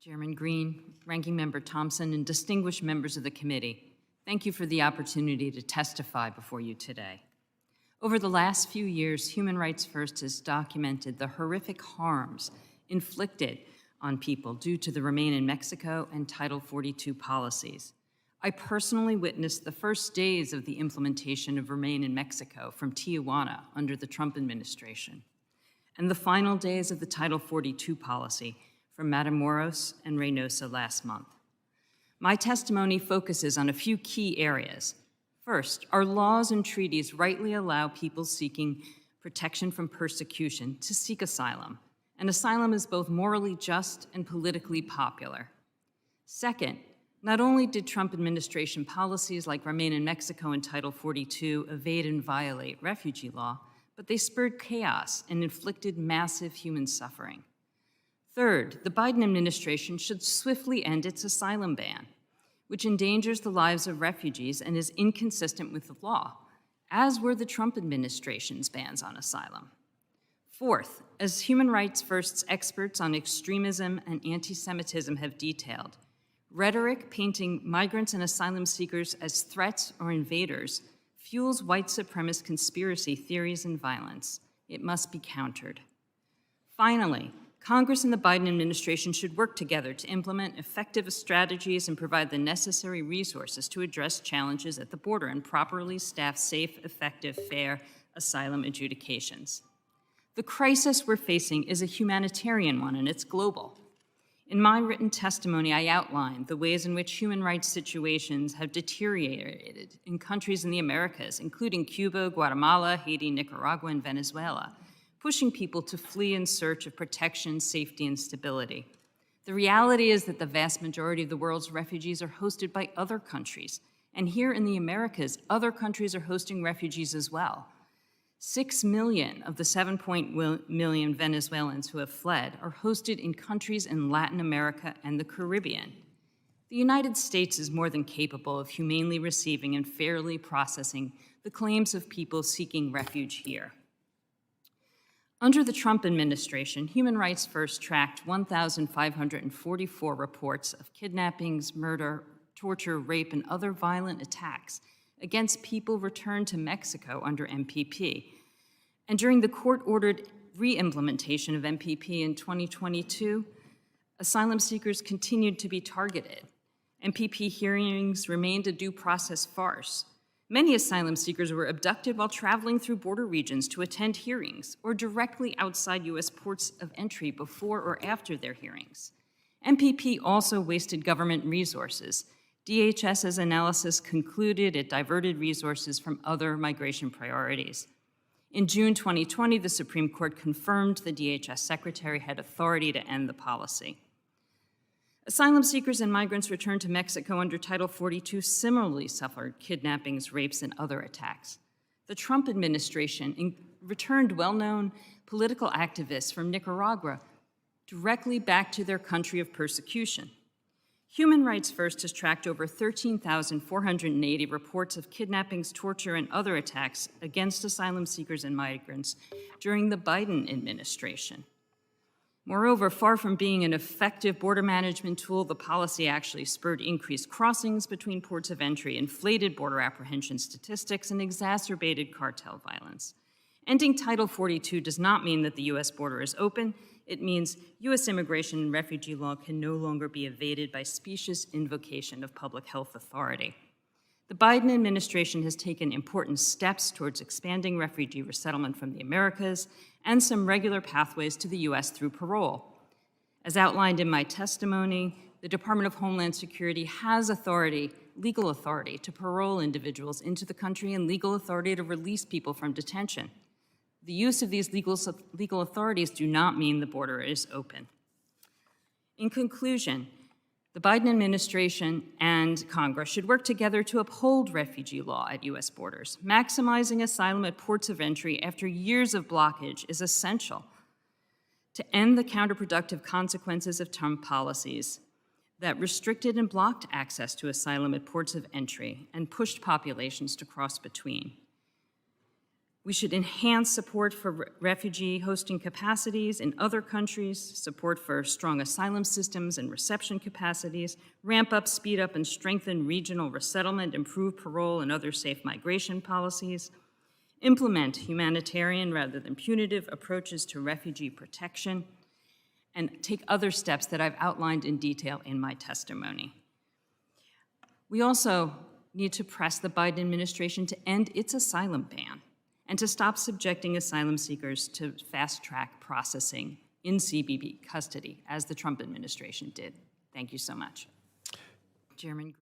Chairman Green, Ranking Member Thompson, and distinguished members of the committee, thank you for the opportunity to testify before you today. Over the last few years, Human Rights First has documented the horrific harms inflicted on people due to the Remain in Mexico and Title 42 policies. I personally witnessed the first days of the implementation of Remain in Mexico from Tijuana under the Trump administration, and the final days of the Title 42 policy from Matamoros and Reynosa last month. My testimony focuses on a few key areas. First, our laws and treaties rightly allow people seeking protection from persecution to seek asylum, and asylum is both morally just and politically popular. Second, not only did Trump administration policies like Remain in Mexico and Title 42 evade and violate refugee law, but they spurred chaos and inflicted massive human suffering. Third, the Biden administration should swiftly end its asylum ban, which endangers the lives of refugees and is inconsistent with the law, as were the Trump administration's bans on asylum. Fourth, as Human Rights First's experts on extremism and anti-Semitism have detailed, rhetoric painting migrants and asylum seekers as threats or invaders fuels white supremacist conspiracy theories and violence. It must be countered. Finally, Congress and the Biden administration should work together to implement effective strategies and provide the necessary resources to address challenges at the border and properly staff safe, effective, fair asylum adjudications. The crisis we're facing is a humanitarian one, and it's global. In my written testimony, I outlined the ways in which human rights situations have deteriorated in countries in the Americas, including Cuba, Guatemala, Haiti, Nicaragua, and Venezuela, pushing people to flee in search of protection, safety, and stability. The reality is that the vast majority of the world's refugees are hosted by other countries, and here in the Americas, other countries are hosting refugees as well. 6 million of the 7 million Venezuelans who have fled are hosted in countries in Latin America and the Caribbean. The United States is more than capable of humanely receiving and fairly processing the claims of people seeking refuge here. Under the Trump administration, Human Rights First tracked 1,544 reports of kidnappings, murder, torture, rape, and other violent attacks against people returned to Mexico under MPP. And during the court-ordered re-implementation of MPP in 2022, asylum seekers continued to be targeted. MPP hearings remained a due process farce. Many asylum seekers were abducted while traveling through border regions to attend hearings or directly outside U.S. ports of entry before or after their hearings. MPP also wasted government resources. DHS's analysis concluded it diverted resources from other migration priorities. In June 2020, the Supreme Court confirmed the DHS secretary had authority to end the policy. Asylum seekers and migrants returned to Mexico under Title 42 similarly suffered kidnappings, rapes, and other attacks. The Trump administration returned well-known political activists from Nicaragua directly back to their country of persecution. Human Rights First has tracked over 13,480 reports of kidnappings, torture, and other attacks against asylum seekers and migrants during the Biden administration. Moreover, far from being an effective border management tool, the policy actually spurred increased crossings between ports of entry, inflated border apprehension statistics, and exacerbated cartel violence. Ending Title 42 does not mean that the U.S. border is open. It means U.S. immigration and refugee law can no longer be evaded by specious invocation of public health authority. The Biden administration has taken important steps towards expanding refugee resettlement from the Americas and some regular pathways to the U.S. through parole. As outlined in my testimony, the Department of Homeland Security has legal authority to parole individuals into the country and legal authority to release people from detention. The use of these legal authorities do not mean the border is open. In conclusion, the Biden administration and Congress should work together to uphold refugee law at U.S. borders. Maximizing asylum at ports of entry after years of blockage is essential to end the counterproductive consequences of Trump policies that restricted and blocked access to asylum at ports of entry and pushed populations to cross between. We should enhance support for refugee hosting capacities in other countries, support for strong asylum systems and reception capacities, ramp up, speed up, and strengthen regional resettlement, improve parole and other safe migration policies, implement humanitarian rather than punitive approaches to refugee protection, and take other steps that I've outlined in detail in my testimony. We also need to press the Biden administration to end its asylum ban and to stop subjecting asylum seekers to fast-track processing in CBP custody, as the Trump administration did. Thank you so much. Chairman.